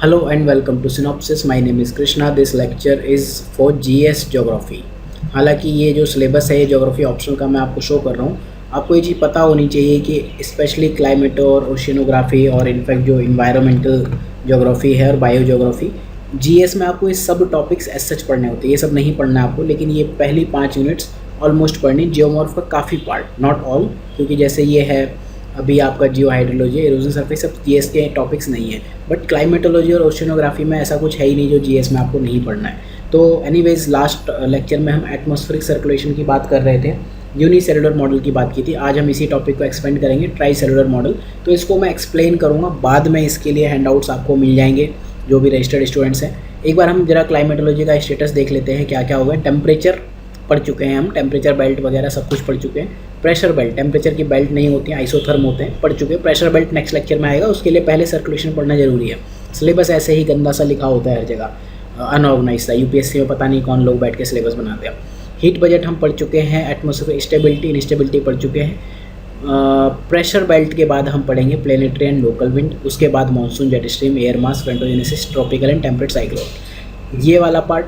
Hello and welcome to Synopsis. My name is Krishna. This lecture is for GS Geography. हालांकि ये जो syllabus है ये geography optional का मैं आपको शो कर रहा हूँ। आपको ये चीज़ पता होनी चाहिए कि स्पेशली क्लाइमेट और ओशियनोग्राफी और इनफैक्ट जो इन्वायरमेंटल ज्योग्राफी है और बायो ज्योग्राफी जीएस में आपको ये सब टॉपिक्स एज सच पढ़ने होते हैं। ये सब नहीं पढ़ना है आपको, लेकिन ये पहली 5 यूनिट्स ऑलमोस्ट पढ़नी। जियोमॉर्फ का काफ़ी पार्ट, नॉट ऑल, क्योंकि जैसे ये है अभी आपका जियो हाइड्रोलॉजी, इरोजन सर्फेस, सब जीएस के टॉपिक्स नहीं है। बट क्लाइमेटोलॉजी और ओशियनोग्राफी में ऐसा कुछ है ही नहीं जो जीएस में आपको नहीं पढ़ना है। तो एनीवेज लास्ट लेक्चर में हम एटमॉस्फेरिक सर्कुलेशन की बात कर रहे थे, यूनिसेलुलर मॉडल की बात की थी। आज हम इसी टॉपिक को एक्सपेंड करेंगे, ट्राई सेलुलर मॉडल। तो इसको मैं एक्सप्लेन करूँगा, बाद में इसके लिए हैंडआउट्स आपको मिल जाएंगे जो भी रजिस्टर्ड स्टूडेंट्स हैं। एक बार हम जरा क्लाइमेटोलॉजी का स्टेटस देख लेते हैं, क्या क्या होगा। टेम्परेचर पढ़ चुके हैं हम, टेम्परेचर बेल्ट वगैरह सब कुछ पढ़ चुके हैं। प्रेशर बेल्ट, टेम्परेचर की बेल्ट नहीं होती हैं, आइसोथर्म होते हैं, पढ़ चुके हैं। प्रेशर बेल्ट नेक्स्ट लेक्चर में आएगा, उसके लिए पहले सर्कुलेशन पढ़ना जरूरी है। सिलेबस ऐसे ही गंदा सा लिखा होता है हर जगह, अनऑर्गेनाइज था। यूपीएससी में पता नहीं कौन लोग बैठ के सिलेबस बनाते हैं। हीट बजट हम पढ़ चुके हैं, एटमॉस्फेरिक स्टेबिलिटी इनस्टेबिलिटी पढ़ चुके हैं। प्रेशर बेल्ट के बाद हम पढ़ेंगे प्लेनेटरी एंड लोकल विंड, उसके बाद monsoon, jet stream, air mass, frontogenesis, tropical and temperate cyclone. ये वाला part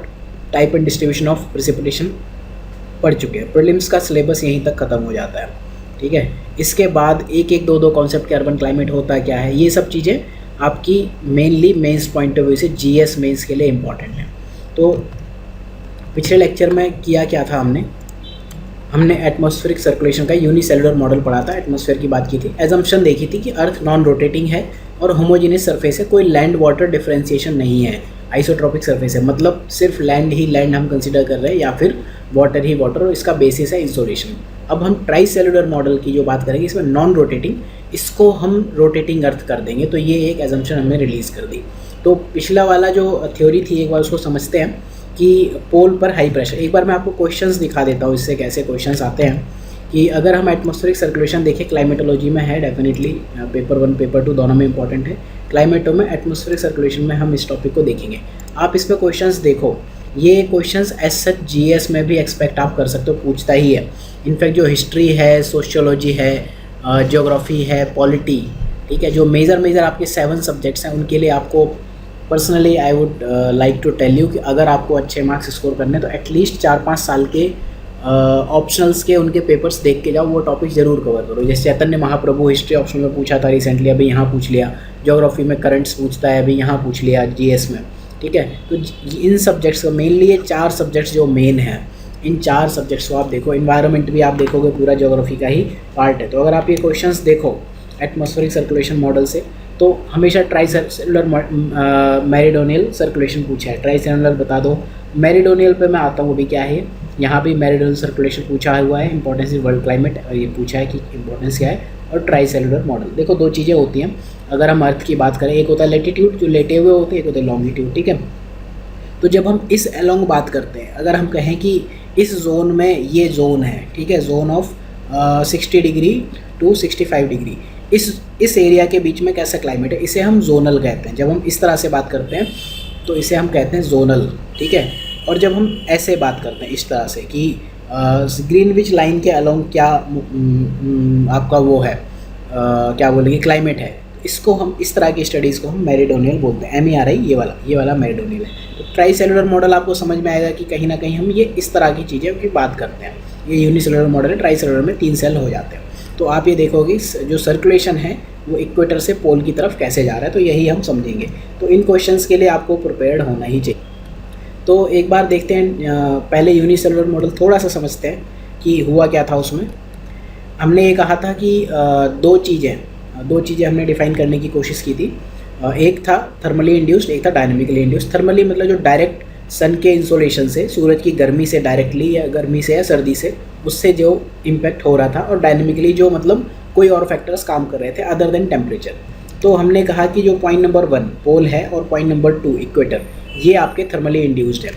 type and distribution of precipitation पढ़ चुके हैं। प्रीलिम्स का सिलेबस यहीं तक ख़त्म हो जाता है, ठीक है। इसके बाद एक एक दो कॉन्सेप्ट के अर्बन क्लाइमेट होता है क्या है, ये सब चीज़ें आपकी mainly mains point of view से जीएस मेंस के लिए इम्पॉर्टेंट है। तो पिछले लेक्चर में किया क्या था, हमने एटमॉस्फेरिक सर्कुलेशन का यूनिसेलुलर मॉडल पढ़ा था, एटमॉस्फेयर की बात की थी, एजम्पशन देखी थी कि अर्थ नॉन रोटेटिंग है और होमोजेनियस सरफेस है, कोई लैंड वाटर डिफरेंशिएशन नहीं है, आइसोट्रॉपिक सरफेस है, मतलब सिर्फ लैंड ही लैंड हम कंसिडर कर रहे हैं या फिर वाटर ही वाटर, और इसका बेसिस है इंसोलेशन। अब हम ट्राई सेलुलर मॉडल की जो बात करेंगे, इसमें नॉन रोटेटिंग, इसको हम रोटेटिंग अर्थ कर देंगे। तो ये एक एजम्पशन हमने रिलीज़ कर दी। तो पिछला वाला जो थ्योरी थी एक बार उसको समझते हैं कि पोल पर हाई प्रेशर। एक बार मैं आपको क्वेश्चंस दिखा देता हूँ इससे कैसे क्वेश्चंस आते हैं। कि अगर हम एटमॉस्फेरिक सर्कुलेशन देखें, क्लाइमेटोलॉजी में है डेफिनेटली, पेपर 1 पेपर 2 दोनों में इंपॉर्टेंट है। क्लाइमेटो में एटमॉस्फेरिक सर्कुलेशन में हम इस टॉपिक को देखेंगे। आप इस पर क्वेश्चंस देखो, ये क्वेश्चंस एज सच जीएस में भी एक्सपेक्ट आप कर सकते हो, पूछता ही है। इनफैक्ट जो हिस्ट्री है, सोशियोलॉजी है, ज्योग्राफी है, पॉलिटी, ठीक है, जो मेजर आपके 7 सब्जेक्ट्स हैं, उनके लिए आपको personally I would like to tell you कि अगर आपको अच्छे मार्क्स स्कोर करने तो एटलीस्ट 4-5 साल के ऑप्शनल्स के उनके पेपर्स देख के जाओ, वो टॉपिक ज़रूर कवर करो। जैसे चैतन्य महाप्रभु हिस्ट्री ऑप्शन में पूछा था रिसेंटली, अभी यहाँ पूछ लिया। ज्योग्राफी में करंट्स पूछता है, अभी यहाँ पूछ लिया जीएस में, ठीक है। तो इन सब्जेक्ट्स का मेनली ये 4 सब्जेक्ट्स जो मेन हैं, इन 4 सब्जेक्ट्स को आप देखो। इन्वायरमेंट भी आप देखोगे पूरा ज्योग्राफी का ही पार्ट है। तो अगर आप ये क्वेश्चंस देखो एटमॉस्फेरिक सर्कुलेशन मॉडल से, तो हमेशा ट्राई सेलुलर मेरिडोनियल सर्कुलेशन पूछा है। ट्राई सेलुलर बता दो, मेरिडोनियल पे मैं आता हूँ अभी क्या है। यहाँ भी मेरिडोनियल सर्कुलेशन पूछा हुआ है, इंपॉर्टेंस इन वर्ल्ड क्लाइमेट ये पूछा है कि इंपॉर्टेंस क्या है। और ट्राई सेलुलर मॉडल देखो, 2 चीज़ें होती हैं अगर हम अर्थ की बात करें, एक होता है लेटीट्यूड जो लेटे हुए होते हैं, एक होता है लॉन्गिट्यूड, ठीक है। तो जब हम इस अलोंग बात करते हैं, अगर हम कहें कि इस जोन में ये जोन है, ठीक है, zone of 60 degree to 65 degree, इस एरिया के बीच में कैसा क्लाइमेट है, इसे हम जोनल कहते हैं। जब हम इस तरह से बात करते हैं तो इसे हम कहते हैं जोनल, ठीक है। और जब हम ऐसे बात करते हैं इस तरह से कि ग्रीनविच लाइन के अलोंग क्या आपका वो है, क्या बोलेंगे, क्लाइमेट है, इसको हम इस तरह की स्टडीज़ को हम मेरिडोनियल बोलते हैं। MERI ये वाला मेरिडोनियल है। तो ट्राई सेलुलर मॉडल आपको समझ में आएगा कि कहीं ना कहीं हम ये इस तरह की चीज़ें की बात करते हैं। ये यूनिसेलुलर मॉडल है, ट्राई सेलुलर में 3 सेल हो जाते हैं। तो आप ये देखोगे जो सर्कुलेशन है वो इक्वेटर से पोल की तरफ कैसे जा रहा है, तो यही हम समझेंगे। तो इन क्वेश्चंस के लिए आपको प्रिपेयर्ड होना ही चाहिए। तो एक बार देखते हैं, पहले यूनिसेलुलर मॉडल थोड़ा सा समझते हैं कि हुआ क्या था उसमें। हमने ये कहा था कि 2 चीज़ें हमने डिफाइन करने की कोशिश की थी। एक था थर्मली इंड्यूस्ड, एक था डायनेमिकली इंड्यूस्ड। थर्मली मतलब जो डायरेक्ट सन के इंसोलेशन से, सूरज की गर्मी से डायरेक्टली, या गर्मी से या सर्दी से, उससे जो इम्पैक्ट हो रहा था। और डायनेमिकली जो मतलब कोई और फैक्टर्स काम कर रहे थे अदर देन टेम्परेचर। तो हमने कहा कि जो पॉइंट नंबर 1 पोल है और पॉइंट नंबर 2 इक्वेटर, ये आपके थर्मली इंड्यूस्ड है।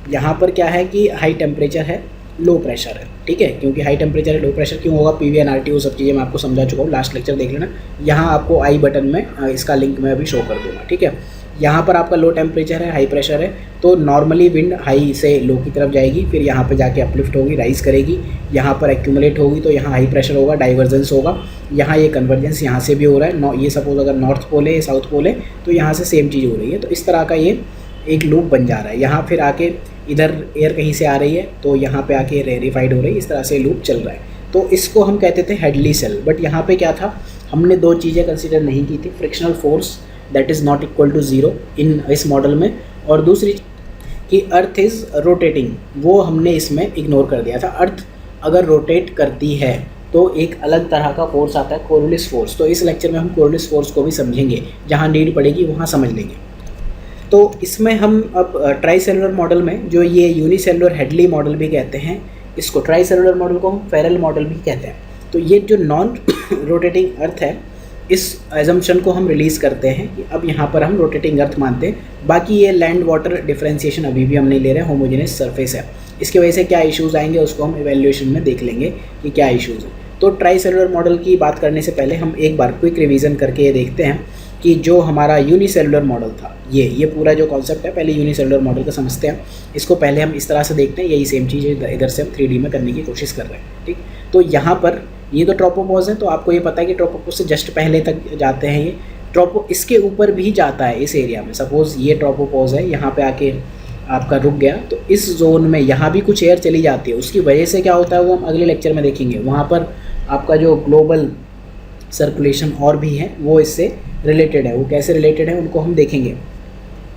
यहाँ पर क्या है कि हाई टेम्परेचर है, लो प्रेशर है, ठीक है। क्योंकि हाई टेम्परेचर है, लो प्रेशर क्यों होगा, PV and RT वो सब चीज़ें मैं आपको समझा चुका हूँ, लास्ट लेक्चर देख लेना। यहाँ आपको आई बटन में इसका लिंक मैं अभी शो कर दूँगा, ठीक है। यहाँ पर आपका लो टेम्परेचर है, हाई प्रेशर है, तो नॉर्मली विंड हाई से लो की तरफ जाएगी, फिर यहाँ पे जाके अपलिफ्ट होगी, राइज करेगी, यहाँ पर एक्यूमुलेट होगी, तो यहाँ हाई प्रेशर होगा, डाइवर्जेंस होगा, यहाँ ये कन्वर्जेंस यहाँ से भी हो रहा है। ये सपोज अगर नॉर्थ पोल है, साउथ पोल है, तो यहाँ से सेम चीज़ हो रही है। तो इस तरह का ये एक लूप बन जा रहा है। यहाँ फिर आके इधर एयर कहीं से आ रही है, तो यहाँ पे आके रेरिफाइड हो रही है, इस तरह से लूप चल रहा है। तो इसको हम कहते थे हेडली सेल। बट यहाँ पे क्या था, हमने दो चीज़ें कंसिडर नहीं की थी, frictional force that is not equal to zero in इस मॉडल में, और दूसरी कि अर्थ इज़ रोटेटिंग, वो हमने इसमें इग्नोर कर दिया था। अर्थ अगर रोटेट करती है तो एक अलग तरह का फोर्स आता है, कोरियोलिस फोर्स। तो इस लेक्चर में हम कोरियोलिस फोर्स को भी समझेंगे, जहाँ नीड पड़ेगी वहाँ समझ लेंगे। तो इसमें हम अब ट्राई सेलुलर मॉडल में, जो ये यूनिसेलुलर हेडली मॉडल भी कहते हैं, इसको ट्राई सेलुलर मॉडल को हम फेरल मॉडल भी कहते हैं। तो ये जो नॉन रोटेटिंग अर्थ है, इस एजम्पशन को हम रिलीज़ करते हैं कि अब यहाँ पर हम रोटेटिंग अर्थ मानते हैं। बाकी ये लैंड वाटर डिफरेंशिएशन अभी भी हम नहीं ले रहे हैं, होमोजेनियस सरफेस है। इसकी वजह से क्या इश्यूज़ आएंगे उसको हम इवैल्यूएशन में देख लेंगे कि क्या इश्यूज़ हैं। तो ट्राई सेलुलर मॉडल की बात करने से पहले हम एक बार क्विक रिवीजन करके ये देखते हैं कि जो हमारा यूनिसेलुलर मॉडल था, ये पूरा जो कॉन्सेप्ट है, पहले यूनिसेलुलर मॉडल का समझते हैं। इसको पहले हम इस तरह से देखते हैं, यही सेम चीज़ इधर से हम 3D में करने की कोशिश कर रहे हैं। ठीक, तो यहाँ पर ये तो ट्रोपोपॉज है, तो आपको ये पता है कि ट्रोपोपॉज से जस्ट पहले तक जाते हैं ये ट्रोपो, इसके ऊपर भी जाता है इस एरिया में। सपोज़ ये ट्रोपोपॉज है, यहाँ पे आके आपका रुक गया, तो इस जोन में यहाँ भी कुछ एयर चली जाती है। उसकी वजह से क्या होता है वो हम अगले लेक्चर में देखेंगे। वहाँ पर आपका जो ग्लोबल सर्कुलेशन और भी है वो इससे रिलेटेड है। वो कैसे रिलेटेड है उनको हम देखेंगे।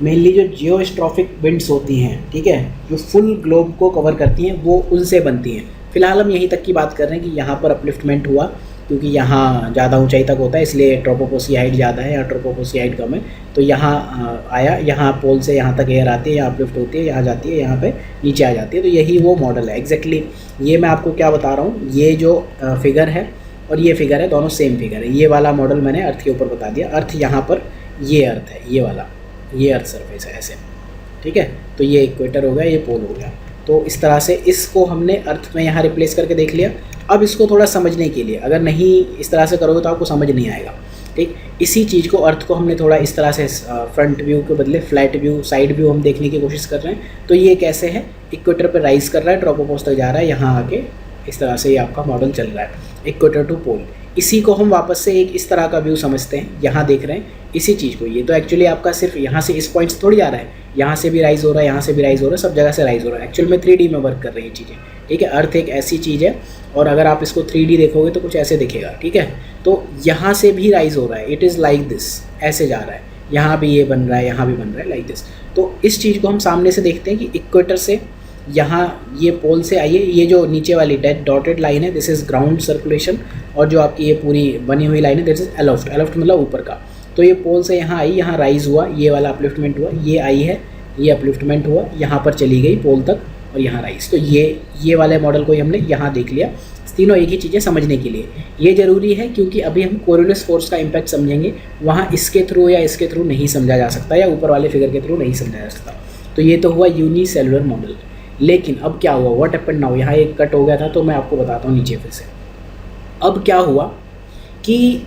मेनली जो जियोस्ट्रॉफिक विंड्स होती हैं, ठीक है, जो फुल ग्लोब को कवर करती हैं, वो उनसे बनती हैं। फिलहाल हम यहीं तक की बात कर रहे हैं कि यहाँ पर अपलिफ्टमेंट हुआ, क्योंकि यहाँ ज़्यादा ऊंचाई तक होता है, इसलिए ट्रोपोपॉज की हाइट ज़्यादा है या ट्रोपोपॉज की हाइट कम है। तो यहाँ आया, यहाँ पोल से यहाँ तक एयर आती है, यहाँ अपलिफ्ट होती है, यहाँ जाती है, यहाँ पे नीचे आ जाती है। तो यही वो मॉडल है एग्जैक्टली। ये मैं आपको क्या बता रहा हूँ, ये जो फिगर है और ये फिगर है, दोनों सेम फिगर है। ये वाला मॉडल मैंने अर्थ के ऊपर बता दिया। अर्थ यहाँ पर ये अर्थ है, ये वाला, ये अर्थ सरफेस है ऐसे, ठीक है। तो ये इक्वेटर हो गया, ये पोल हो गया। तो इस तरह से इसको हमने अर्थ में यहाँ रिप्लेस करके देख लिया। अब इसको थोड़ा समझने के लिए, अगर नहीं इस तरह से करोगे तो आपको समझ नहीं आएगा, ठीक। इसी चीज़ को, अर्थ को हमने थोड़ा इस तरह से फ्रंट व्यू के बदले फ्लैट व्यू, साइड व्यू हम देखने की कोशिश कर रहे हैं। तो ये कैसे है, इक्वेटर पर राइज कर रहा है, ट्रोपोपॉज तक जा रहा है, यहाँ आके इस तरह से ये आपका मॉडल चल रहा है, इक्वेटर टू पोल। इसी को हम वापस से एक इस तरह का व्यू समझते हैं, यहाँ देख रहे हैं इसी चीज़ को। ये तो एक्चुअली आपका सिर्फ यहाँ से इस पॉइंट से थोड़ी आ रहा है, यहाँ से भी राइज हो रहा है, यहाँ से भी राइज हो रहा है, सब जगह से राइज हो रहा है। एक्चुअल में 3D में वर्क कर रही है चीज़ें, ठीक है। अर्थ एक ऐसी चीज़ है, और अगर आप इसको 3D देखोगे तो कुछ ऐसे दिखेगा, ठीक है। तो यहाँ से भी राइज हो रहा है, इट इज़ लाइक दिस, ऐसे जा रहा है, यहाँ भी ये बन रहा है, यहाँ भी बन रहा है, लाइक दिस। तो इस चीज़ को हम सामने से देखते हैं कि इक्वेटर से यहाँ ये पोल से आइए, ये जो नीचे वाली डॉटेड लाइन है दिस इज़ ग्राउंड सर्कुलेशन, और जो आपकी ये पूरी बनी हुई लाइन है दिस इज़ एलोफ्ट, एलोफ्ट मतलब ऊपर का। तो ये पोल से यहाँ आई, यहाँ राइज हुआ, ये वाला अपलिफ्टमेंट हुआ, ये आई है, ये अपलिफ्टमेंट हुआ, यहाँ पर चली गई पोल तक, और यहाँ राइज। तो ये वाले मॉडल को ही हमने यहाँ देख लिया। तीनों एक ही चीज़ें समझने के लिए ये ज़रूरी है, क्योंकि अभी हम कोरियोलिस फोर्स का इम्पैक्ट समझेंगे, वहाँ इसके थ्रू या इसके थ्रू नहीं समझा जा सकता, या ऊपर वाले फिगर के थ्रू नहीं समझा जा सकता। तो ये तो हुआ यूनिसेलुलर मॉडल। लेकिन अब क्या हुआ, व्हाट हैपेंड नाउ, यहाँ एक कट हो गया था, तो मैं आपको बताता हूँ नीचे फिर से। अब क्या हुआ कि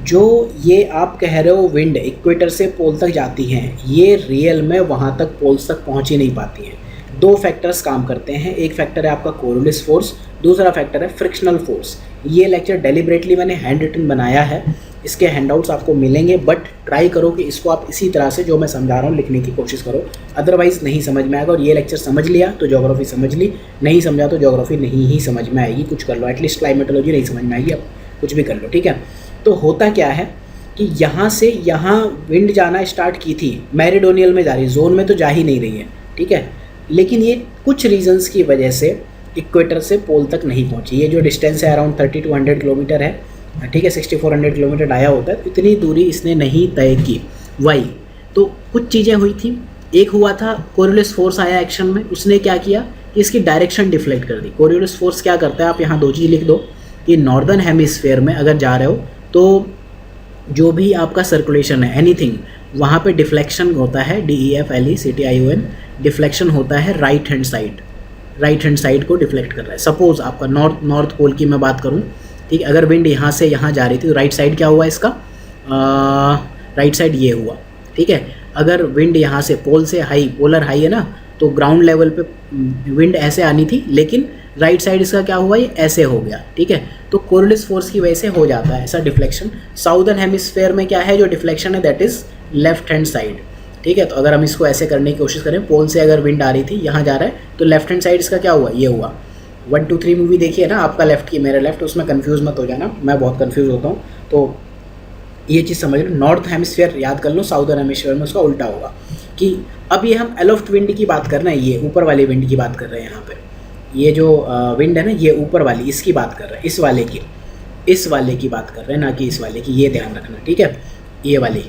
जो ये आप कह रहे हो विंड इक्वेटर से पोल तक जाती हैं, ये रियल में वहाँ तक पोल्स तक पहुँच ही नहीं पाती हैं। दो फैक्टर्स काम करते हैं, एक फैक्टर है आपका कोरियोलिस फोर्स, दूसरा फैक्टर है फ्रिक्शनल फोर्स। ये लेक्चर डेलिबरेटली मैंने हैंड रिटन बनाया है, इसके हैंडआउट्स आपको मिलेंगे, बट ट्राई करो कि इसको आप इसी तरह से जो मैं समझा रहा हूँ लिखने की कोशिश करो, अदरवाइज़ नहीं समझ में आएगा। और ये लेक्चर समझ लिया तो ज्योग्राफी समझ ली, नहीं समझा तो ज्योग्राफी नहीं ही समझ में आएगी। कुछ कर लो, एटलीस्ट क्लाइमेटोलॉजी नहीं समझ में आएगी, अब कुछ भी कर लो, ठीक है। तो होता क्या है कि यहाँ से यहाँ विंड जाना स्टार्ट की थी, मेरिडोनियल में जा रही, जोन में तो जा ही नहीं रही है, ठीक है। लेकिन ये कुछ रीजंस की वजह से इक्वेटर से पोल तक नहीं पहुँची। ये जो डिस्टेंस है अराउंड 30 to 100 किलोमीटर है, ठीक है, 6400 किलोमीटर डाया होता है, तो इतनी दूरी इसने नहीं तय की। वाई, तो कुछ चीज़ें हुई थी। एक हुआ था कोरियोलिस फोर्स आया एक्शन में, उसने क्या किया कि इसकी डायरेक्शन डिफ्लेक्ट कर दी। कोरियोलिस फोर्स क्या करता है, आप यहाँ दो चीज़ लिख दो कि नॉर्दर्न हेमिस्फेयर में अगर जा रहे हो तो जो भी आपका सर्कुलेशन है एनीथिंग, वहाँ पे डिफ्लेक्शन होता है, DEFLECTION, डिफ्लेक्शन होता है राइट हैंड साइड को डिफ्लेक्ट कर रहा है। सपोज आपका नॉर्थ पोल की मैं बात करूँ, ठीक है, अगर विंड यहाँ से यहाँ जा रही थी तो राइट साइड क्या हुआ इसका, राइट साइड ये हुआ, ठीक है। अगर विंड यहाँ से पोल से हाई, पोलर हाई है ना, तो ग्राउंड लेवल पे विंड ऐसे आनी थी, लेकिन राइट साइड इसका क्या हुआ, ये ऐसे हो गया, ठीक है। तो कोरियोलिस फोर्स की वजह से हो जाता है ऐसा डिफ्लेक्शन। साउदर्न हेमिस्फेयर में क्या है जो डिफ्लेक्शन है, that is left hand side, ठीक है। तो अगर हम इसको ऐसे करने की कोशिश करें, पोल से अगर विंड आ रही थी, यहाँ जा रहा है, तो लेफ्ट हैंड साइड इसका क्या हुआ, ये हुआ। 1, 2, 3 मूवी देखिए ना, आपका लेफ्ट की मेरा लेफ्ट, उसमें कन्फ्यूज़ मत हो जाना, मैं बहुत कन्फ्यूज़ होता हूँ। तो ये चीज़ समझ लो, नॉर्थ हेमिस्फीयर याद कर लो, साउदर्न हेमिस्फीयर में उसका उल्टा होगा। कि अब ये हम एलोफ्ट विंड की बात कर रहे हैं, ये ऊपर वाली विंड की बात कर रहे हैं यहाँ पे। ये जो विंड है ना, ये ऊपर वाली, इसकी बात कर रहे हैं, इस वाले की बात कर रहे हैं, ना कि इस वाले की, ये ध्यान रखना, ठीक है, ये वाली।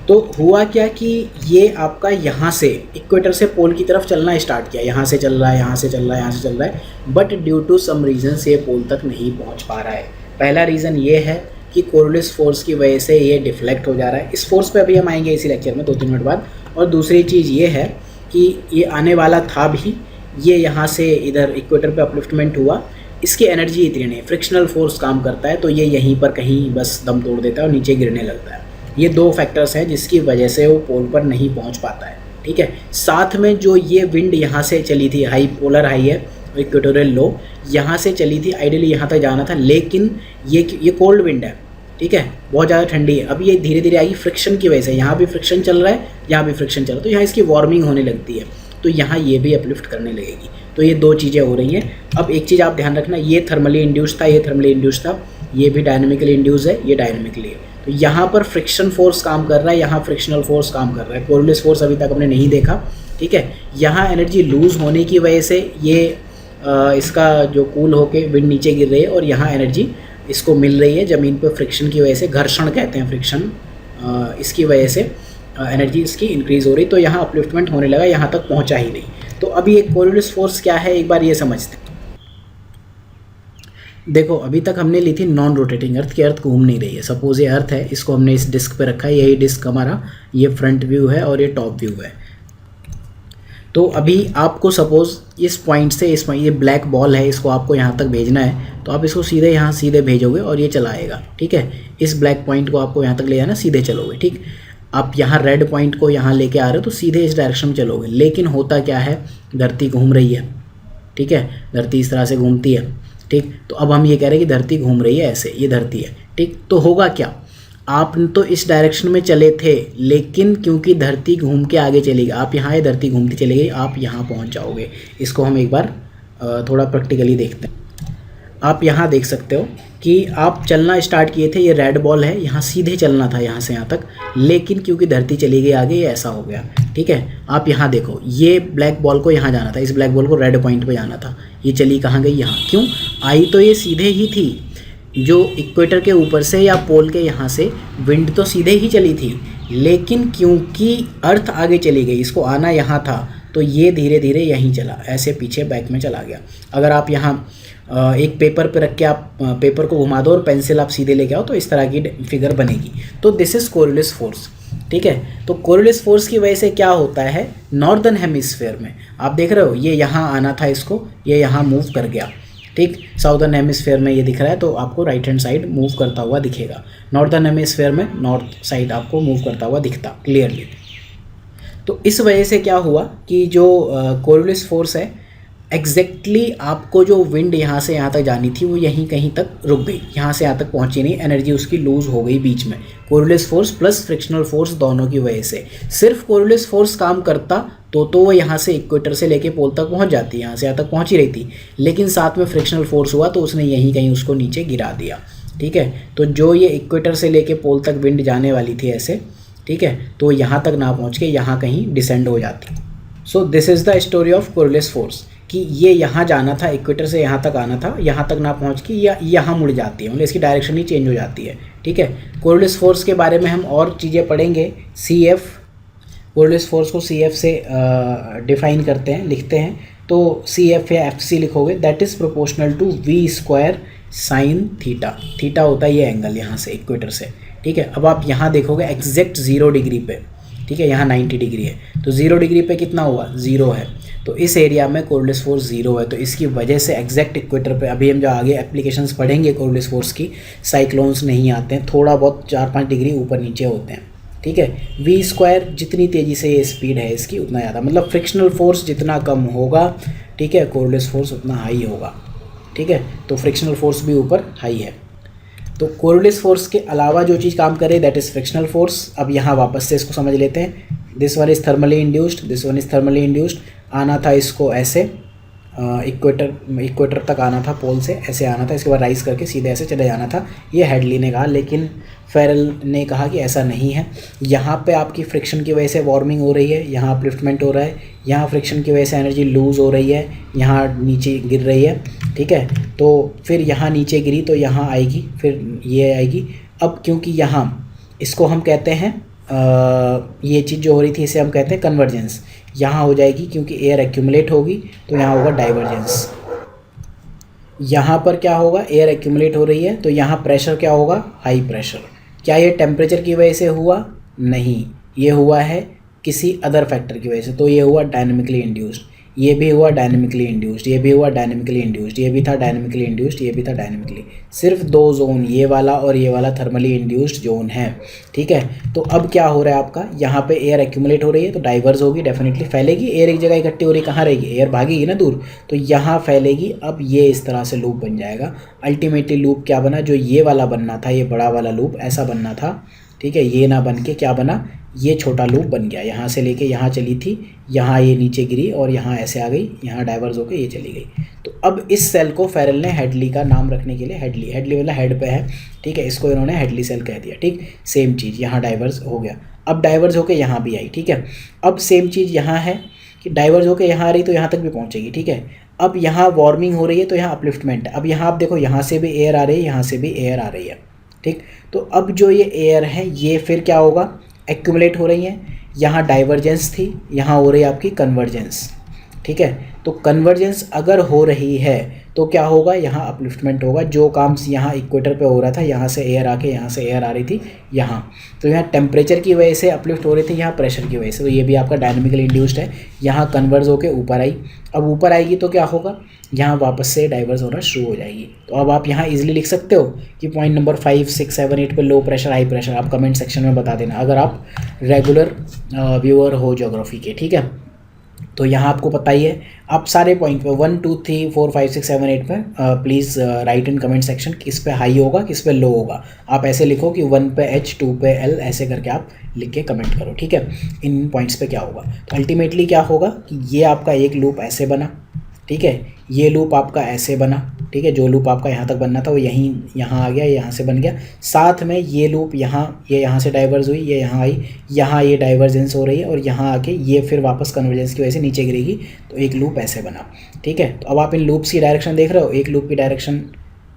तो हुआ क्या कि ये आपका यहाँ से इक्वेटर से पोल की तरफ चलना स्टार्ट किया, यहाँ से चल रहा है, यहाँ से चल रहा है, यहाँ से चल रहा है, but due to some reason से पोल तक नहीं पहुँच पा रहा है। पहला रीज़न ये है कि कोरियोलिस फोर्स की वजह से ये डिफ्लेक्ट हो जा रहा है। इस फोर्स पे अभी हम आएंगे इसी लेक्चर में 2-3 मिनट बाद। और दूसरी चीज़ ये है कि ये आने वाला था भी, ये यहाँ से इधर इक्वेटर पे अपलिफ्टमेंट हुआ, इसकी एनर्जी इतनी नहीं, फ्रिक्शनल फोर्स काम करता है, तो ये यहीं पर कहीं बस दम तोड़ देता है और नीचे गिरने लगता है। ये 2 फैक्टर्स हैं जिसकी वजह से वो पोल पर नहीं पहुँच पाता है, ठीक है। साथ में जो ये विंड यहाँ से चली थी, हाई पोलर हाई है, इक्वेटोरियल लो, यहाँ से चली थी, आइडियली यहाँ तक जाना था, लेकिन ये कोल्ड विंड है, ठीक है, बहुत ज़्यादा ठंडी है। अब ये धीरे धीरे आई फ्रिक्शन की वजह से, यहाँ भी फ्रिक्शन चल रहा है, यहाँ भी फ्रिक्शन चल रहा है, तो यहाँ इसकी वार्मिंग होने लगती है, तो यहाँ ये भी अपलिफ्ट करने लगेगी। तो ये 2 चीज़ें हो रही हैं। अब एक चीज़ आप ध्यान रखना, ये थर्मली इंड्यूस्ड था, ये थर्मली इंड्यूस्ड था, ये भी डायनेमिकली इंड्यूस है, ये डायनेमिकली है। तो यहाँ पर फ्रिक्शन फोर्स काम कर रहा है, यहाँ फ्रिक्शनल फोर्स काम कर रहा है। कोरियोलिस फोर्स अभी तक हमने नहीं देखा, ठीक है। यहाँ एनर्जी लूज़ होने की वजह से ये इसका जो कूल होके विंड नीचे गिर रही है, और यहाँ एनर्जी इसको मिल रही है ज़मीन पर फ्रिक्शन की वजह से, घर्षण कहते हैं फ्रिक्शन, इसकी वजह से एनर्जी इसकी इंक्रीज़ हो रही, तो यहाँ अपलिफ्टमेंट होने लगा, यहाँ तक पहुँचा ही नहीं। तो अभी एक कोरियोलिस फोर्स क्या है, एक बार ये समझते हैं। देखो अभी तक हमने ली थी नॉन रोटेटिंग अर्थ की, अर्थ घूम नहीं रही है। सपोज ये अर्थ है, इसको हमने इस डिस्क पे रखा है, यही डिस्क हमारा ये फ्रंट व्यू है और ये टॉप व्यू है। तो अभी आपको सपोज़ इस पॉइंट से इस पॉइंट, ये ब्लैक बॉल है, इसको आपको यहाँ तक भेजना है, तो आप इसको सीधे यहाँ सीधे भेजोगे और ये चला आएगा, ठीक है। इस ब्लैक पॉइंट को आपको यहाँ तक ले जाना, सीधे चलोगे, ठीक। आप यहाँ रेड पॉइंट को यहाँ लेके आ रहे हो, तो सीधे इस डायरेक्शन में चलोगे। लेकिन होता क्या है, धरती घूम रही है, ठीक है, धरती इस तरह से घूमती है, ठीक। तो अब हम ये कह रहे हैं कि धरती घूम रही है ऐसे, ये धरती है, ठीक। तो होगा क्या, आप तो इस डायरेक्शन में चले थे, लेकिन क्योंकि धरती घूम के आगे चलेगी, आप यहाँ है, धरती घूमती चली गई, आप यहाँ पहुँच जाओगे। इसको हम एक बार थोड़ा प्रैक्टिकली देखते हैं। आप यहाँ देख सकते हो कि आप चलना स्टार्ट किए थे, ये रेड बॉल है, यहाँ सीधे चलना था यहाँ से यहाँ तक, लेकिन क्योंकि धरती चली गई आगे, ये ऐसा हो गया, ठीक है। आप यहाँ देखो, ये ब्लैक बॉल को यहाँ जाना था, इस ब्लैक बॉल को रेड पॉइंट पे जाना था, ये चली कहाँ गई, यहाँ। क्यों आई, तो ये सीधे ही थी, जो इक्वेटर के ऊपर से या पोल के यहाँ से विंड तो सीधे ही चली थी, लेकिन क्योंकि अर्थ आगे चली गई, इसको आना यहाँ था, तो ये धीरे धीरे यहीं चला, ऐसे पीछे बैक में चला गया। अगर आप यहाँ एक पेपर पे रख के आप पेपर को घुमा दो और पेंसिल आप सीधे लेके आओ, तो इस तरह की फिगर बनेगी। तो दिस इज़ कोरियोलिस फोर्स, ठीक है। तो कोरियोलिस फोर्स की वजह से क्या होता है, नॉर्दर्न हेमिस्फीयर में आप देख रहे हो, ये यहाँ आना था, इसको ये यहाँ मूव कर गया, ठीक। साउदर्न हेमिस्फीयर में ये दिख रहा है, तो आपको राइट हैंड साइड मूव करता हुआ दिखेगा। नॉर्दर्न हेमिस्फीयर में नॉर्थ साइड आपको मूव करता हुआ दिखता क्लियरली। तो इस वजह से क्या हुआ कि जो कोरियोलिस फोर्स है, एग्जैक्टली आपको जो विंड यहाँ से यहाँ तक जानी थी, वो यहीं कहीं तक रुक गई, यहाँ से यहाँ तक पहुँची नहीं, एनर्जी उसकी लूज़ हो गई बीच में। Coriolis force plus frictional force दोनों की वजह से। सिर्फ कोरियोलिस फोर्स काम करता तो वो यहाँ से इक्वेटर से लेके पोल तक पहुँच जाती, यहाँ से यहाँ तक पहुँच ही रही थी, लेकिन साथ में फ्रिक्शनल फोर्स हुआ तो उसने यहीं कहीं उसको नीचे गिरा दिया, ठीक है। तो जो ये इक्वेटर से लेके पोल तक विंड जाने वाली थी ऐसे, ठीक है, तो यहाँ तक ना पहुँच के यहाँ कहीं डिसेंड हो जाती। So this is the story of Coriolis force, कि ये यहाँ जाना था, इक्वेटर से यहाँ तक आना था, यहाँ तक ना पहुँच के या यहाँ मुड़ जाती है, मतलब इसकी डायरेक्शन ही चेंज हो जाती है, ठीक है। कोरियोलिस फोर्स के बारे में हम और चीज़ें पढ़ेंगे। CF, कोरियोलिस फोर्स को CF से डिफाइन करते हैं, लिखते हैं, तो CF या FC लिखोगे, that is proportional to V² sine theta. Theta होता है ये एंगल यहाँ से इक्वेटर से, ठीक है। अब आप यहाँ देखोगे एग्जैक्ट 0 डिग्री पे, ठीक है, यहाँ 90 डिग्री है, तो 0 डिग्री पे कितना हुआ, 0 है। तो इस एरिया में कोरियोलिस फोर्स 0 है, तो इसकी वजह से एग्जैक्ट इक्वेटर पे, अभी हम जो आगे एप्लीकेशंस पढ़ेंगे कोरियोलिस फोर्स की, साइक्लोन्स नहीं आते हैं, थोड़ा बहुत 4-5 डिग्री ऊपर नीचे होते हैं, ठीक है। वी स्क्वायर, जितनी तेज़ी से ये स्पीड है इसकी उतना ज़्यादा, मतलब फ्रिक्शनल फोर्स जितना कम होगा, ठीक है, कोरोलिस फोर्स उतना हाई होगा, ठीक है। तो फ्रिक्शनल फोर्स भी ऊपर हाई है। तो कोरोलिस फोर्स के अलावा जो चीज़ काम करे दैट इज़ फ्रिक्शनल फोर्स। अब यहाँ वापस से इसको समझ लेते हैं। This one is thermally induced, this one is thermally induced. आना था इसको ऐसे, इक्वेटर तक आना था, पोल से ऐसे आना था, इसके बाद राइज करके सीधे ऐसे चले जाना था, ये हेडली ने कहा। लेकिन फेरल ने कहा कि ऐसा नहीं है, यहाँ पे आपकी फ्रिक्शन की वजह से वार्मिंग हो रही है, यहाँ अपलिफ्टमेंट हो रहा है, यहाँ फ्रिक्शन की वजह से एनर्जी लूज़ हो रही है, यहाँ नीचे गिर रही है, ठीक है। तो फिर यहाँ नीचे गिरी तो यहाँ आएगी, फिर ये आएगी। अब क्योंकि यहाँ इसको हम कहते हैं ये चीज़ जो हो रही थी इसे हम कहते हैं कन्वर्जेंस, यहाँ हो जाएगी क्योंकि एयर एक्यूमुलेट होगी तो यहाँ होगा डाइवर्जेंस। यहाँ पर क्या होगा, एयर एक्यूमुलेट हो रही है तो यहाँ प्रेशर क्या होगा, हाई प्रेशर। क्या ये टेम्परेचर की वजह से हुआ, नहीं, ये हुआ है किसी अदर फैक्टर की वजह से, तो ये हुआ डायनेमिकली इंड्यूस्ड, ये भी हुआ डायनेमिकली इंड्यूस्ड, ये भी हुआ डायनेमिकली इंड्यूस्ड, ये भी था डायनेमिकली इंड्यूस्ड, ये भी था डायनेमिकली। सिर्फ दो जोन, ये वाला और ये वाला थर्मली इंड्यूस्ड जोन है, ठीक है। तो अब क्या हो रहा है आपका, यहाँ पे एयर एक्यूमुलेट हो रही है तो डाइवर्स होगी, डेफिनेटली फैलेगी। एयर एक जगह इकट्ठी हो रही, कहाँ रहेगी, एयर भागेगी ना दूर, तो यहाँ फैलेगी। अब ये इस तरह से लूप बन जाएगा। अल्टीमेटली लूप क्या बना, जो ये वाला बनना था, ये बड़ा वाला लूप ऐसा बनना था, ठीक है, ये ना बन के क्या बना, ये छोटा लूप बन गया। यहाँ से लेके यहाँ चली थी, यहाँ ये नीचे गिरी और यहाँ ऐसे आ गई, यहाँ डाइवर्स होकर ये चली गई। तो अब इस सेल को फेरल ने हेडली का नाम रखने के लिए, हेडली, हेडली मतलब हेड पे है, ठीक है, इसको इन्होंने हेडली सेल कह दिया, ठीक। सेम चीज़ यहाँ डाइवर्स हो गया, अब डाइवर्स होकर यहाँ भी आई, ठीक है। अब सेम चीज़ यहाँ है कि डाइवर्स होकर यहाँ आ रही तो यहाँ तक भी पहुँचेगी, ठीक है। अब यहाँ वार्मिंग हो रही है तो यहाँ अपलिफ्टमेंट है। अब यहाँ आप देखो, यहाँ से भी एयर आ रही है, यहाँ से भी एयर आ रही है, ठीक। तो अब जो ये एयर है ये फिर क्या होगा, एक्यूमुलेट हो रही हैं। यहाँ डाइवर्जेंस थी, यहाँ हो रही है आपकी कन्वर्जेंस, ठीक है। तो कन्वर्जेंस अगर हो रही है तो क्या होगा, यहाँ अपलिफ्टमेंट होगा। जो काम यहाँ इक्वेटर पे हो रहा था, यहाँ से एयर आके यहाँ से एयर आ रही थी यहाँ, तो यहाँ टेम्परेचर की वजह से अपलिफ्ट हो रही थी, यहाँ प्रेशर की वजह से, तो ये भी आपका डायनेमिकली इंड्यूस्ड है। यहाँ कन्वर्ज होकर ऊपर आई, अब ऊपर आएगी तो क्या होगा, यहाँ वापस से डाइवर्स होना शुरू हो जाएगी। तो अब आप यहाँ इजीली लिख सकते हो कि पॉइंट नंबर 5, 6, 7, 8 पे लो प्रेशर हाई प्रेशर, आप कमेंट सेक्शन में बता देना अगर आप रेगुलर व्यूअर हो ज्योग्राफी के, ठीक है। तो यहाँ आपको पता ही है, आप सारे पॉइंट पे 1, 2, 3, 4, 5, 6, 7, 8 पे please write in comment section किस पे हाई होगा किस पे लो होगा। आप ऐसे लिखो कि 1 पे H, 2 पे L, ऐसे करके आप लिख के कमेंट करो, ठीक है, इन पॉइंट्स पे क्या होगा। तो अल्टीमेटली क्या होगा कि ये आपका एक लूप ऐसे बना, ठीक है, ये लूप आपका ऐसे बना, ठीक है, जो लूप आपका यहाँ तक बनना था वो यहीं यहाँ आ गया, यहाँ से बन गया। साथ में ये लूप यहाँ, ये यहाँ से डाइवर्स हुई, ये यहाँ आई, यहाँ ये डाइवर्जेंस हो रही है और यहाँ आके ये फिर वापस कन्वर्जेंस की वजह से नीचे गिरेगी, तो एक लूप ऐसे बना, ठीक है। तो अब आप इन लूप्स की डायरेक्शन देख रहे हो, एक लूप की डायरेक्शन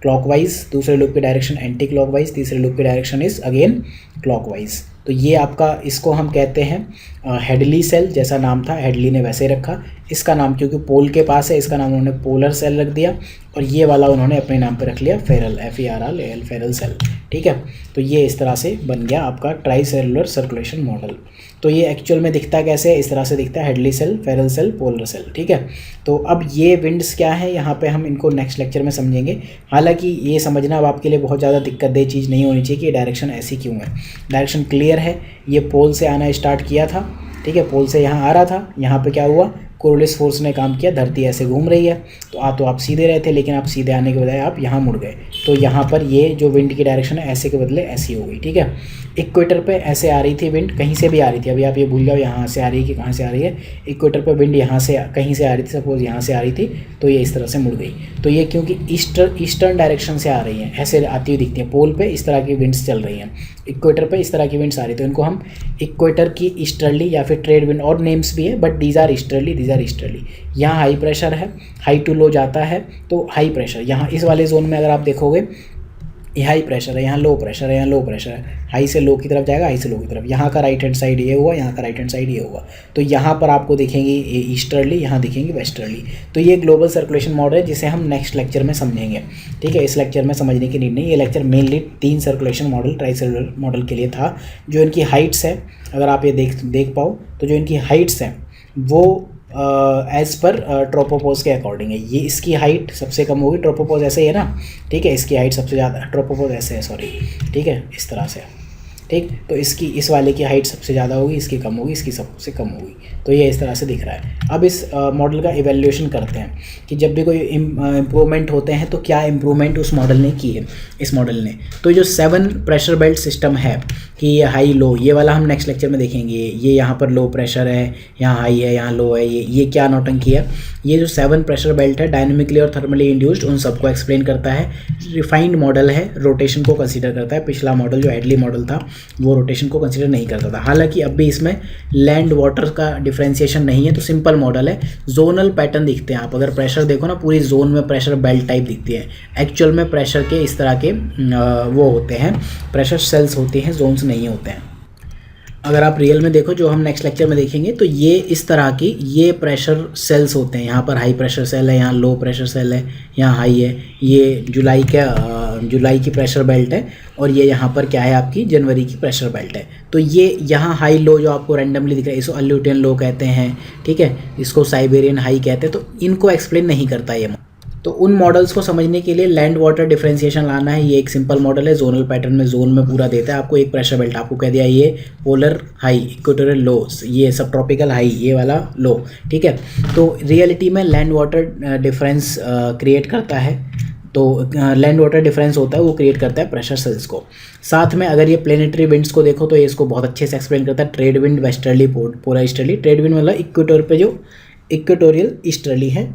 क्लॉकवाइज, दूसरे लूप की डायरेक्शन एंटी क्लॉकवाइज, तीसरे लूप की डायरेक्शन इज अगेन क्लॉकवाइज। तो ये आपका, इसको हम कहते हैं हेडली सेल, जैसा नाम था हेडली ने वैसे रखा। इसका नाम क्योंकि पोल के पास है, इसका नाम उन्होंने पोलर सेल रख दिया, और ये वाला उन्होंने अपने नाम पे रख लिया फेरल, FERL, फेरल सेल, ठीक है। तो ये इस तरह से बन गया आपका ट्राई सेलुलर सर्कुलेशन मॉडल। तो ये एक्चुअल में दिखता कैसे है, इस तरह से दिखता है, Hadley cell, Ferrel cell, polar cell, ठीक है। तो अब ये विंड्स क्या है, यहाँ पे हम इनको नेक्स्ट लेक्चर में समझेंगे। हालांकि ये समझना अब आपके लिए बहुत ज़्यादा दिक्कत दे चीज़ नहीं होनी चाहिए कि ये डायरेक्शन ऐसी क्यों है। डायरेक्शन क्लियर है, ये पोल से आना स्टार्ट किया था, ठीक है, पोल से यहाँ आ रहा था, यहाँ पे क्या हुआ, कोरोलिस फोर्स ने काम किया, धरती ऐसे घूम रही है, तो आप सीधे रहे थे, लेकिन आप सीधे आने के बजाय आप यहाँ मुड़ गए, तो यहाँ पर ये जो विंड की डायरेक्शन है ऐसे के बदले ऐसी हो गई, ठीक है। इक्वेटर पे ऐसे आ रही थी विंड, कहीं से भी आ रही थी, अभी आप ये भूल जाओ यहाँ से आ रही है कि कहाँ से आ रही है। इक्वेटर पे विंड यहाँ से कहीं से आ रही थी, सपोज यहाँ से आ रही थी, तो ये इस तरह से मुड़ गई। तो ये क्योंकि ईस्टर्न डायरेक्शन से आ रही हैं, ऐसे आती हुई दिखती हैं, पोल पे इस तरह की विंड्स चल रही हैं, इक्वेटर पे इस तरह की विंड्स आ रही, तो इनको हम इक्वेटर की ईस्टर्ली या फिर ट्रेड विंड, और नेम्स भी है, but these are easterly, these are easterly. यहाँ हाई प्रेशर है, हाई टू लो जाता है, तो हाई प्रेशर यहाँ इस वाले जोन में अगर आप देखोगे, ये हाई प्रेशर है, यहाँ लो प्रेशर है, यहाँ लो प्रेशर है, हाई से लो की तरफ जाएगा, हाई से लो की तरफ। यहाँ का राइट हैंड साइड ये हुआ, यहाँ का राइट हैंड साइड ये हुआ, तो यहाँ पर आपको दिखेंगी ये ईस्टर्ली, यहाँ दिखेंगी वेस्टर्ली। तो ये ग्लोबल सर्कुलेशन मॉडल है जिसे हम नेक्स्ट लेक्चर में समझेंगे, ठीक है। इस लेक्चर में समझने की नीड नहीं, ये lecture mainly 3 circulation model, tricellular model के लिए था। जो इनकी हाइट्स है, अगर आप ये देख पाओ, तो जो इनकी हाइट्स हैं वो एज़ पर ट्रोपोपोज के अकॉर्डिंग है। ये इसकी हाइट सबसे कम होगी, ट्रोपोपोज ऐसे ही है ना, ठीक है, इसकी हाइट सबसे ज़्यादा, ट्रोपोपोज ऐसे है, सॉरी, ठीक है, इस तरह से, ठीक। तो इसकी इस वाले की हाइट सबसे ज़्यादा होगी, इसकी कम होगी, इसकी सबसे कम होगी। तो ये इस तरह से दिख रहा है। अब इस मॉडल का इवैल्यूएशन करते हैं कि जब भी कोई इम्प्रूवमेंट होते हैं तो क्या इम्प्रूवमेंट उस मॉडल ने की है, इस मॉडल ने। तो जो 7 प्रेशर बेल्ट सिस्टम है कि ये हाई लो, ये वाला हम नेक्स्ट लेक्चर में देखेंगे। ये यहाँ पर लो प्रेशर है, यहाँ हाई है, यहाँ लो है, ये क्या नौटंकी है। ये जो 7 प्रेशर बेल्ट है डायनेमिकली और थर्मली इंड्यूस्ड, उन सबको एक्सप्लेन करता है। रिफाइंड मॉडल है, रोटेशन को कंसीडर करता है। पिछला मॉडल जो हेडली मॉडल था वो रोटेशन को कंसीडर नहीं करता था। हालांकि अब भी इसमें लैंड वाटर का डिफ्रेंसिएशन नहीं है, तो सिंपल मॉडल है। जोनल पैटर्न दिखते हैं, आप अगर प्रेशर देखो ना, पूरी जोन में प्रेशर बेल्ट टाइप दिखती है। एक्चुअल में प्रेशर के इस तरह के वो होते हैं, प्रेशर सेल्स होते हैं, जोन्स नहीं होते हैं। अगर आप रियल में देखो, जो हम नेक्स्ट लेक्चर में देखेंगे, तो ये इस तरह की ये प्रेशर सेल्स होते हैं। यहाँ पर हाई प्रेशर सेल है, यहाँ लो प्रेशर सेल है, यहाँ हाई है। ये जुलाई की प्रेशर बेल्ट है, और ये यहाँ पर क्या है आपकी जनवरी की प्रेशर बेल्ट है। तो ये यहाँ हाई लो जो आपको रैंडमली दिख रहा है, इसको अल्यूटियन लो कहते हैं, ठीक है, इसको साइबेरियन हाई कहते हैं। तो इनको एक्सप्लेन नहीं करता ये। तो उन मॉडल्स को समझने के लिए लैंड वाटर डिफरेंशिएशन लाना है। ये एक सिंपल मॉडल है, जोनल पैटर्न में जोन में पूरा देता है आपको। एक प्रेशर बेल्ट आपको कह दिया ये पोलर हाई, इक्वेटोरियल लो, ये सब ट्रॉपिकल हाई, ये वाला लो, ठीक है। तो रियलिटी में लैंड वाटर डिफरेंस क्रिएट करता है। तो लैंड वाटर डिफरेंस होता है, वो क्रिएट करता है प्रेशर सेल्स को। साथ में अगर ये प्लेनेटरी विंड्स को देखो तो ये इसको बहुत अच्छे से एक्सप्लेन करता है। Trade wind, westerly, polar easterly. Trade wind मतलब इक्वेटोर पे जो इक्वेटोरियल ईस्टर्ली है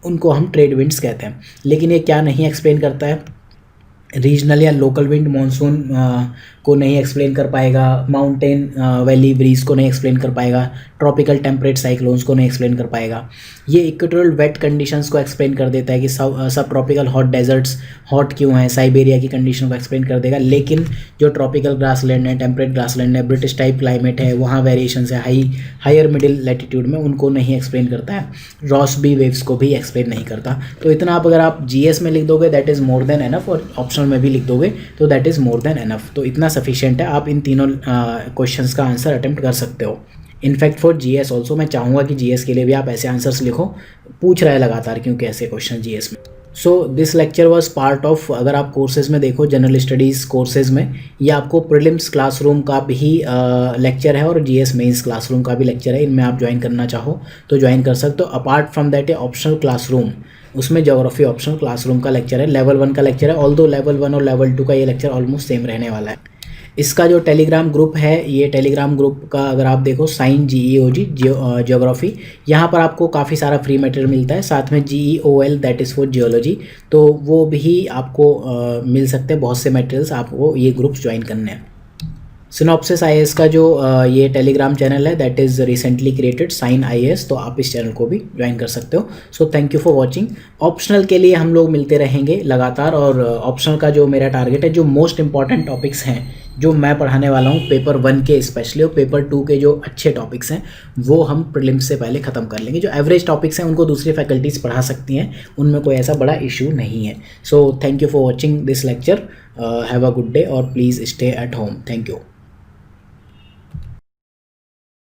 उनको हम ट्रेड विंड्स कहते हैं। लेकिन ये क्या नहीं एक्सप्लेन करता है, रीजनल या लोकल विंड, मानसून को नहीं एक्सप्लेन कर पाएगा, माउंटेन वैली ब्रीज को नहीं एक्सप्लेन कर पाएगा, ट्रॉपिकल टेम्परेट साइक्लोन्स को नहीं एक्सप्लेन कर पाएगा। ये इक्वेटोरियल वेट कंडीशंस को एक्सप्लेन कर देता है कि सब ट्रॉपिकल हॉट डेजर्ट्स हॉट क्यों हैं, साइबेरिया की कंडीशन को एक्सप्लेन कर देगा। लेकिन जो ट्रॉपिकल ग्रासलैंड है, टेम्परेट ग्रासलैंड है, ब्रिटिश टाइप क्लाइमेट है, वहाँ वेरिएशंस है हायर मिडिल लैटिट्यूड में, उनको नहीं एक्सप्लेन करता है। रॉसबी वेव्स को भी एक्सप्लेन नहीं करता। तो इतना आप अगर आप जीएस में लिख दोगे that is more than enough, और ऑप्शनल में भी लिख दोगे तो that is more than enough. तो इतना सफिशिएंट है, आप इन तीनों क्वेश्चंस का आंसर अटेम्प्ट कर सकते हो। इनफैक्ट फॉर जीएस ऑल्सो मैं चाहूँगा कि जीएस के लिए भी आप ऐसे आंसर्स लिखो, पूछ रहा है लगातार क्योंकि ऐसे क्वेश्चन जीएस में। So this lecture was part of, अगर आप कोर्सेज में देखो जनरल स्टडीज़ कोर्सेज में, ये आपको प्रीलिम्स क्लासरूम का भी लेक्चर है और जीएस मेंस क्लासरूम का भी लेक्चर है। इनमें आप ज्वाइन करना चाहो तो ज्वाइन कर सकते हो। अपार्ट फ्रॉम दैट ये ऑप्शनल क्लासरूम, उसमें ज्योग्राफी ऑप्शनल क्लासरूम का लेक्चर है, लेवल 1 का लेक्चर है। ऑल्दो लेवल 1 और लेवल 2 का ये लेक्चर ऑलमोस्ट सेम रहने वाला है। इसका जो टेलीग्राम ग्रुप है, ये टेलीग्राम ग्रुप का अगर आप देखो साइन GEOG ज्योग्राफी, यहाँ पर आपको काफ़ी सारा फ्री मटेरियल मिलता है। साथ में GEOL that is for geology, तो वो भी आपको मिल सकते हैं बहुत से मटेरियल्स, आपको ये ग्रुप्स ज्वाइन करने हैं। सिनॉप्सिस IAS का जो ये टेलीग्राम चैनल है that is recently created sign IAS, तो आप इस चैनल को भी ज्वाइन कर सकते हो। सो thank you for watching. Optional के लिए हम लोग मिलते रहेंगे लगातार, और ऑप्शनल का जो मेरा टारगेट है, जो मोस्ट इंपॉर्टेंट टॉपिक्स हैं जो मैं पढ़ाने वाला हूँ पेपर 1 के स्पेशली, और पेपर 2 के जो अच्छे टॉपिक्स हैं वो हम प्रीलिम्स से पहले ख़त्म कर लेंगे। जो एवरेज टॉपिक्स हैं उनको दूसरी फैकल्टीज़ पढ़ा सकती हैं, उनमें कोई ऐसा बड़ा इशू नहीं है। So thank you for watching this lecture, have a good day और please stay at home. Thank you.